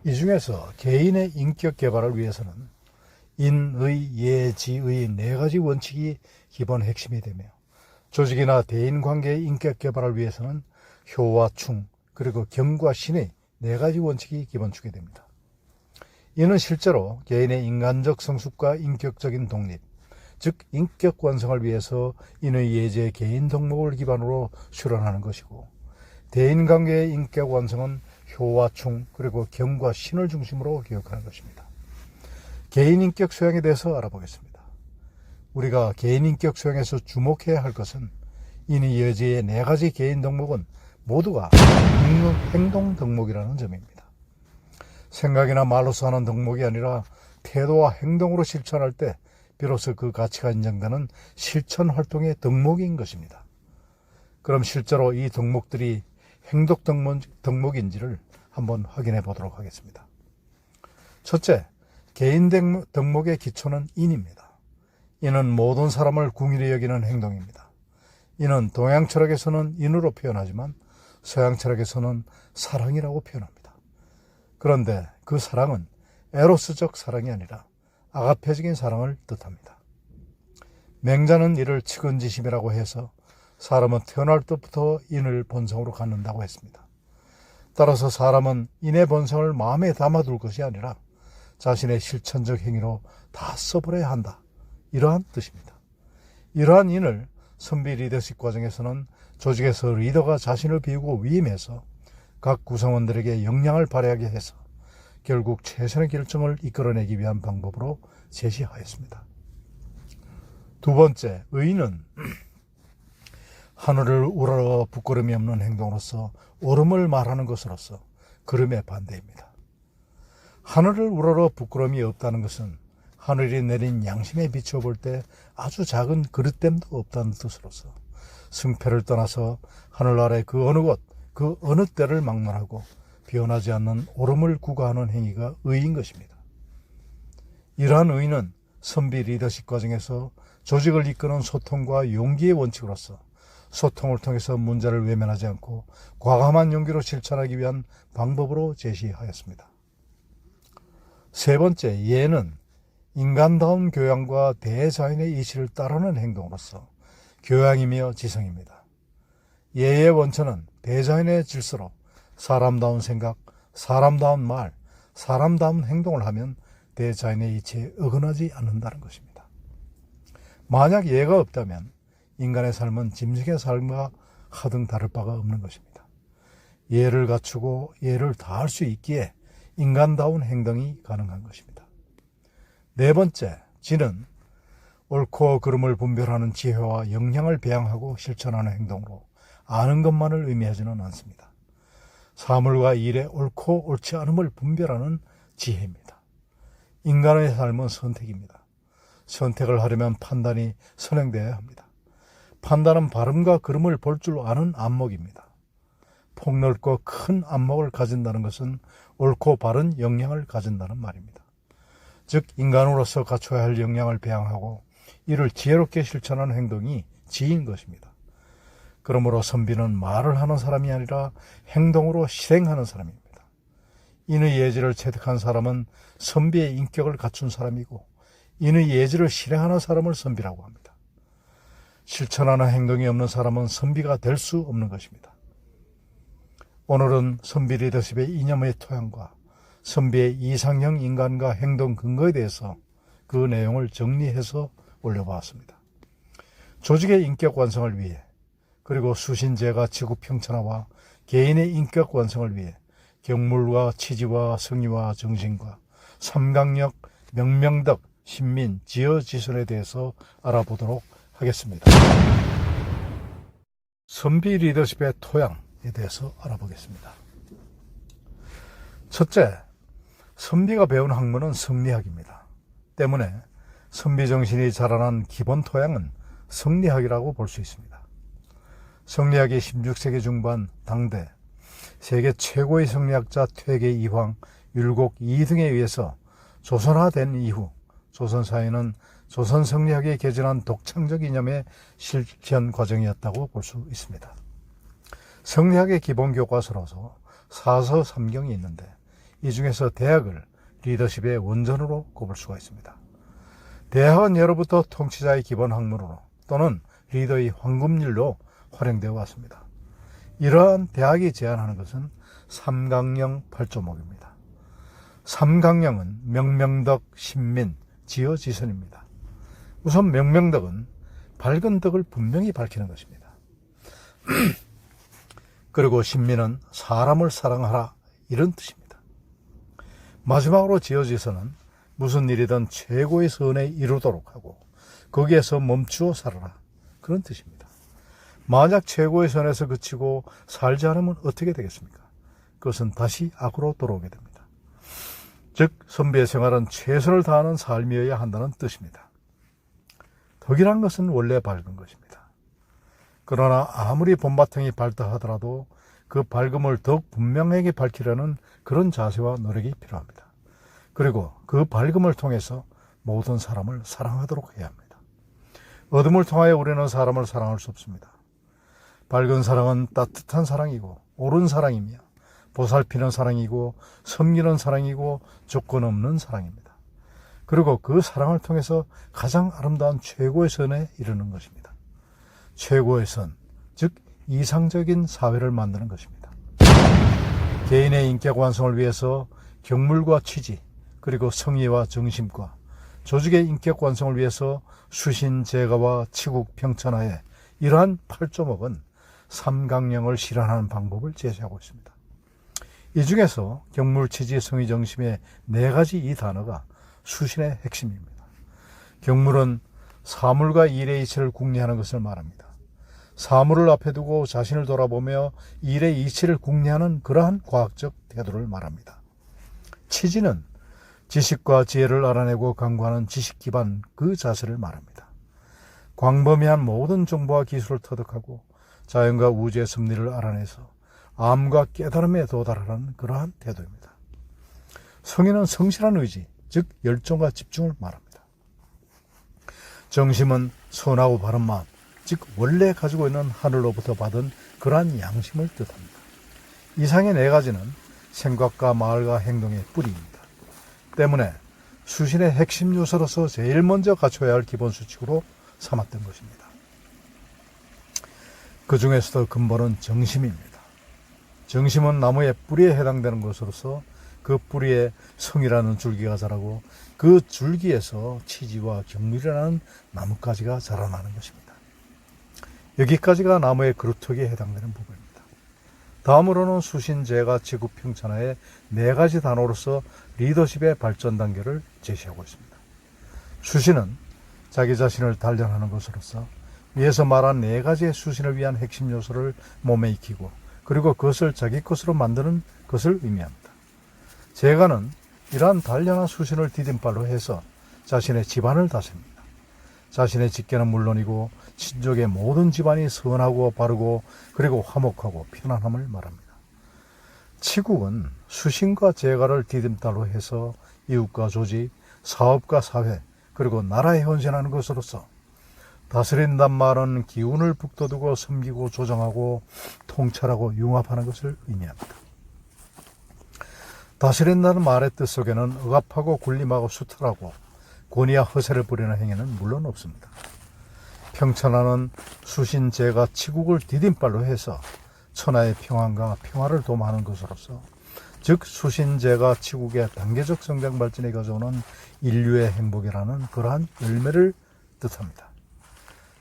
이 중에서 개인의 인격 개발을 위해서는 인의, 예, 지의 네 가지 원칙이 기본 핵심이 되며, 조직이나 대인관계의 인격 개발을 위해서는 효와 충, 그리고 경과 신의 네 가지 원칙이 기본축이 됩니다. 이는 실제로 개인의 인간적 성숙과 인격적인 독립, 즉 인격 완성을 위해서 인의 예제 개인 덕목을 기반으로 수련하는 것이고, 대인관계의 인격 완성은 효와 충, 그리고 경과 신을 중심으로 교육하는 것입니다. 개인 인격 소양에 대해서 알아보겠습니다. 우리가 개인 인격 소양에서 주목해야 할 것은 인의 예제의 네 가지 개인 덕목은 모두가 행동 덕목이라는 점입니다. 생각이나 말로서 하는 덕목이 아니라 태도와 행동으로 실천할 때 비로소 그 가치가 인정되는 실천 활동의 덕목인 것입니다. 그럼 실제로 이 덕목들이 행동 덕목인지를 한번 확인해 보도록 하겠습니다. 첫째, 개인 덕목의 기초는 인입니다. 인은 모든 사람을 궁일히 여기는 행동입니다. 인은 동양 철학에서는 인으로 표현하지만 서양 철학에서는 사랑이라고 표현합니다. 그런데 그 사랑은 에로스적 사랑이 아니라 아가페적인 사랑을 뜻합니다. 맹자는 이를 측은지심이라고 해서 사람은 태어날 때부터 인을 본성으로 갖는다고 했습니다. 따라서 사람은 인의 본성을 마음에 담아둘 것이 아니라 자신의 실천적 행위로 다 써버려야 한다, 이러한 뜻입니다. 이러한 인을 선비 리더십 과정에서는 조직에서 리더가 자신을 비우고 위임해서 각 구성원들에게 역량을 발휘하게 해서 결국 최선의 결정을 이끌어내기 위한 방법으로 제시하였습니다. 두 번째, 의는 하늘을 우러러 부끄러움이 없는 행동으로서 옳음을 말하는 것으로서 그름의 반대입니다. 하늘을 우러러 부끄러움이 없다는 것은 하늘이 내린 양심에 비춰볼 때 아주 작은 그릇됨도 없다는 뜻으로서 승패를 떠나서 하늘 아래 그 어느 곳, 그 어느 때를 막론하고 변하지 않는 옳음을 구가하는 행위가 의인 것입니다. 이러한 의는 선비 리더십 과정에서 조직을 이끄는 소통과 용기의 원칙으로서 소통을 통해서 문제를 외면하지 않고 과감한 용기로 실천하기 위한 방법으로 제시하였습니다. 세 번째, 예는 인간다운 교양과 대자연의 이치를 따르는 행동으로서 교양이며 지성입니다. 예의 원천은 대자연의 질서로 사람다운 생각, 사람다운 말, 사람다운 행동을 하면 대자연의 이치에 어긋나지 않는다는 것입니다. 만약 예가 없다면 인간의 삶은 짐승의 삶과 하등 다를 바가 없는 것입니다. 예를 갖추고 예를 다할 수 있기에 인간다운 행동이 가능한 것입니다. 네 번째, 지는 옳고 그름을 분별하는 지혜와 역량을 배양하고 실천하는 행동으로 아는 것만을 의미하지는 않습니다. 사물과 일의 옳고 옳지 않음을 분별하는 지혜입니다. 인간의 삶은 선택입니다. 선택을 하려면 판단이 선행되어야 합니다. 판단은 바름과 그름을 볼 줄 아는 안목입니다. 폭넓고 큰 안목을 가진다는 것은 옳고 바른 역량을 가진다는 말입니다. 즉 인간으로서 갖춰야 할 역량을 배양하고 이를 지혜롭게 실천하는 행동이 지인 것입니다. 그러므로 선비는 말을 하는 사람이 아니라 행동으로 실행하는 사람입니다. 인의 예지를 체득한 사람은 선비의 인격을 갖춘 사람이고 인의 예지를 실행하는 사람을 선비라고 합니다. 실천하는 행동이 없는 사람은 선비가 될 수 없는 것입니다. 오늘은 선비 리더십의 이념의 토양과 선비의 이상형 인간과 행동 근거에 대해서 그 내용을 정리해서 올려보았습니다. 조직의 인격 완성을 위해 그리고 수신제가 지구 평천화와 개인의 인격 완성을 위해 경물과 치지와 성의와 정신과 삼강력, 명명덕, 신민, 지어지선에 대해서 알아보도록 하겠습니다. 선비 리더십의 토양에 대해서 알아보겠습니다. 첫째, 선비가 배운 학문은 성리학입니다. 때문에 선비 정신이 자라난 기본 토양은 성리학이라고 볼 수 있습니다. 성리학이 16세기 중반 당대 세계 최고의 성리학자 퇴계 이황, 율곡 이 등에 의해서 조선화된 이후 조선 사회는 조선 성리학이 개진한 독창적 이념의 실현 과정이었다고 볼 수 있습니다. 성리학의 기본 교과서로서 사서 삼경이 있는데 이 중에서 대학을 리더십의 원전으로 꼽을 수가 있습니다. 대학은 예로부터 통치자의 기본 학문으로 또는 리더의 황금률로 활용되어 왔습니다. 이러한 대학이 제안하는 것은 삼강령 8조목입니다. 삼강령은 명명덕, 신민, 지어지선입니다. 우선 명명덕은 밝은 덕을 분명히 밝히는 것입니다. 그리고 신민은 사람을 사랑하라, 이런 뜻입니다. 마지막으로 지어지선은 무슨 일이든 최고의 선에 이루도록 하고 거기에서 멈추어 살아라, 그런 뜻입니다. 만약 최고의 선에서 그치고 살지 않으면 어떻게 되겠습니까? 그것은 다시 악으로 돌아오게 됩니다. 즉 선비의 생활은 최선을 다하는 삶이어야 한다는 뜻입니다. 덕이란 것은 원래 밝은 것입니다. 그러나 아무리 본바탕이 밝다 하더라도 그 밝음을 더욱 분명하게 밝히려는 그런 자세와 노력이 필요합니다. 그리고 그 밝음을 통해서 모든 사람을 사랑하도록 해야 합니다. 어둠을 통하여 우리는 사람을 사랑할 수 없습니다. 밝은 사랑은 따뜻한 사랑이고 옳은 사랑이며 보살피는 사랑이고 섬기는 사랑이고 조건 없는 사랑입니다. 그리고 그 사랑을 통해서 가장 아름다운 최고의 선에 이르는 것입니다. 최고의 선, 즉 이상적인 사회를 만드는 것입니다. 개인의 인격 완성을 위해서 경물과 취지, 그리고 성의와 정심과 조직의 인격 완성을 위해서 수신, 제가와 치국, 평천하에 이러한 8조목은 삼강령을 실현하는 방법을 제시하고 있습니다. 이 중에서 경물, 취지, 성의, 정심의 4가지 이 단어가 수신의 핵심입니다. 경물은 사물과 일의 이치를 궁리하는 것을 말합니다. 사물을 앞에 두고 자신을 돌아보며 일의 이치를 궁리하는 그러한 과학적 태도를 말합니다. 취지는 지식과 지혜를 알아내고 강구하는 지식 기반 그 자세를 말합니다. 광범위한 모든 정보와 기술을 터득하고 자연과 우주의 섭리를 알아내서 암과 깨달음에 도달하는 그러한 태도입니다. 성의는 성실한 의지, 즉 열정과 집중을 말합니다. 정심은 선하고 바른 마음, 즉 원래 가지고 있는 하늘로부터 받은 그러한 양심을 뜻합니다. 이상의 4가지는 생각과 말과 행동의 뿌리입니다. 때문에 수신의 핵심 요소로서 제일 먼저 갖춰야 할 기본 수칙으로 삼았던 것입니다. 그 중에서도 근본은 정심입니다. 정심은 나무의 뿌리에 해당되는 것으로서 그 뿌리에 성이라는 줄기가 자라고 그 줄기에서 치지와 경물이라는 나뭇가지가 자라나는 것입니다. 여기까지가 나무의 그루터기에 해당되는 부분입니다. 다음으로는 수신, 제가, 지구, 평천하의 4가지 단어로서 리더십의 발전 단계를 제시하고 있습니다. 수신은 자기 자신을 단련하는 것으로서 위에서 말한 4가지의 수신을 위한 핵심 요소를 몸에 익히고 그리고 그것을 자기 것으로 만드는 것을 의미합니다. 제가는 이러한 단련한 수신을 디딤발로 해서 자신의 집안을 다스립니다. 자신의 직계는 물론이고 친족의 모든 집안이 선하고 바르고 그리고 화목하고 편안함을 말합니다. 치국은 수신과 제가를 디딤발로 해서 이웃과 조직, 사업과 사회, 그리고 나라에 헌신하는 것으로서 다스린단 말은 기운을 북돋우고 섬기고 조정하고 통찰하고 융합하는 것을 의미합니다. 다스린다는 말의 뜻 속에는 억압하고 군림하고 수탈하고 권위와 허세를 부리는 행위는 물론 없습니다. 평천하는 수신, 제가, 치국을 디딤발로 해서 천하의 평안과 평화를 도모하는 것으로서 즉 수신, 제가, 치국의 단계적 성장 발전에 가져오는 인류의 행복이라는 그러한 열매를 뜻합니다.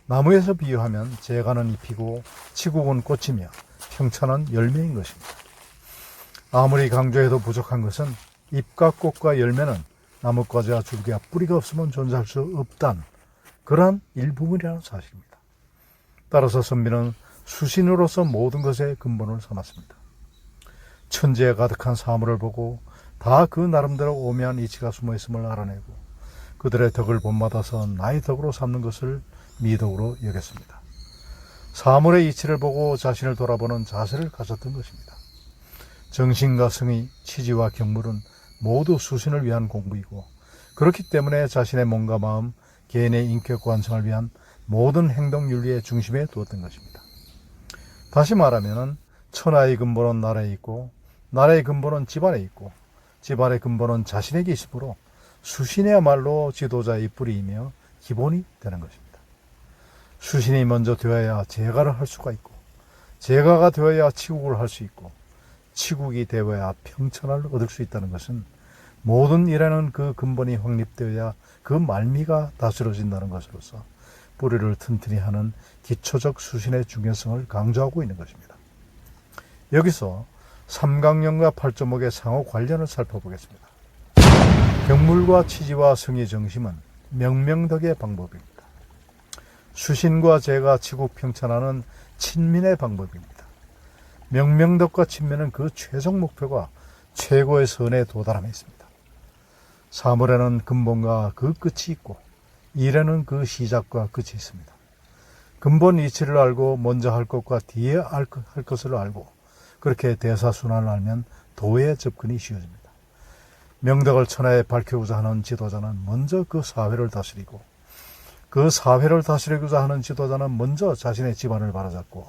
나무에서 비유하면 제가는 잎이고 치국은 꽃이며 평천은 열매인 것입니다. 아무리 강조해도 부족한 것은 잎과 꽃과 열매는 나뭇가지와 줄기와 뿌리가 없으면 존재할 수 없단 그러한 일부분이라는 사실입니다. 따라서 선비는 수신으로서 모든 것의 근본을 삼았습니다. 천지에 가득한 사물을 보고 다 그 나름대로 오묘한 이치가 숨어있음을 알아내고 그들의 덕을 본받아서 나의 덕으로 삼는 것을 미덕으로 여겼습니다. 사물의 이치를 보고 자신을 돌아보는 자세를 가졌던 것입니다. 정신과 성의, 치지와 경물은 모두 수신을 위한 공부이고 그렇기 때문에 자신의 몸과 마음, 개인의 인격 완성을 위한 모든 행동 윤리의 중심에 두었던 것입니다. 다시 말하면 천하의 근본은 나라에 있고 나라의 근본은 집안에 있고 집안의 근본은 자신에게 있으므로 수신이야말로 지도자의 뿌리이며 기본이 되는 것입니다. 수신이 먼저 되어야 제가를 할 수가 있고, 제가가 되어야 치국을 할 수 있고, 치국이 되어야 평천을 얻을 수 있다는 것은 모든 일에는 그 근본이 확립되어야 그 말미가 다스려진다는 것으로서 뿌리를 튼튼히 하는 기초적 수신의 중요성을 강조하고 있는 것입니다. 여기서 삼강령과 팔조목의 상호 관련을 살펴보겠습니다. 경물과 치지와 성의 정심은 명명덕의 방법입니다. 수신과 제가 치국 평천하는 친민의 방법입니다. 명명덕과 친민은 그 최종 목표가 최고의 선에 도달함에 있습니다. 사물에는 근본과 그 끝이 있고 일에는 그 시작과 끝이 있습니다. 근본 이치를 알고 먼저 할 것과 뒤에 할 것을 알고 그렇게 대사순환을 알면 도에 접근이 쉬워집니다. 명덕을 천하에 밝히고자 하는 지도자는 먼저 그 사회를 다스리고, 그 사회를 다스리고자 하는 지도자는 먼저 자신의 집안을 바로잡고,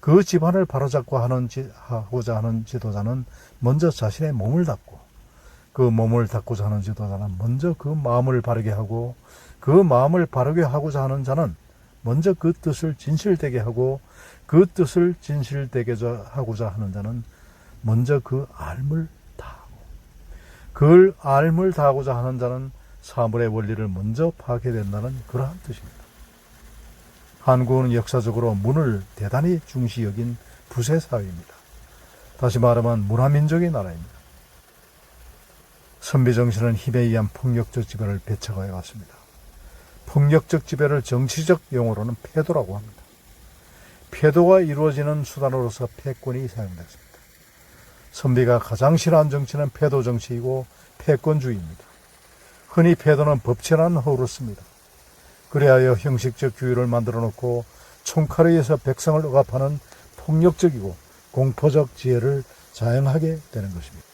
그 집안을 바로잡고자 하는 지도자는 먼저 자신의 몸을 닦고, 그 몸을 닦고자 하는 지도자는 먼저 그 마음을 바르게 하고, 그 마음을 바르게 하고자 하는 자는 먼저 그 뜻을 진실되게 하고, 그 뜻을 진실되게 하고자 하는 자는 먼저 그 알을 다하고, 그 알을 다하고자 하는 자는 사물의 원리를 먼저 파괴된다는 그러한 뜻입니다. 한국은 역사적으로 문을 대단히 중시 여긴 부세 사회입니다. 다시 말하면 문화민족의 나라입니다. 선비정신은 힘에 의한 폭력적 지배를 배척해 왔습니다. 폭력적 지배를 정치적 용어로는 패도라고 합니다. 패도가 이루어지는 수단으로서 패권이 사용됐습니다. 선비가 가장 싫어하는 정치는 패도 정치이고 패권주의입니다. 흔히 패도는 법치라는 허울을 씁니다. 그리하여 형식적 규율을 만들어 놓고 총칼에 의해서 백성을 억압하는 폭력적이고 공포적 지혜를 자행하게 되는 것입니다.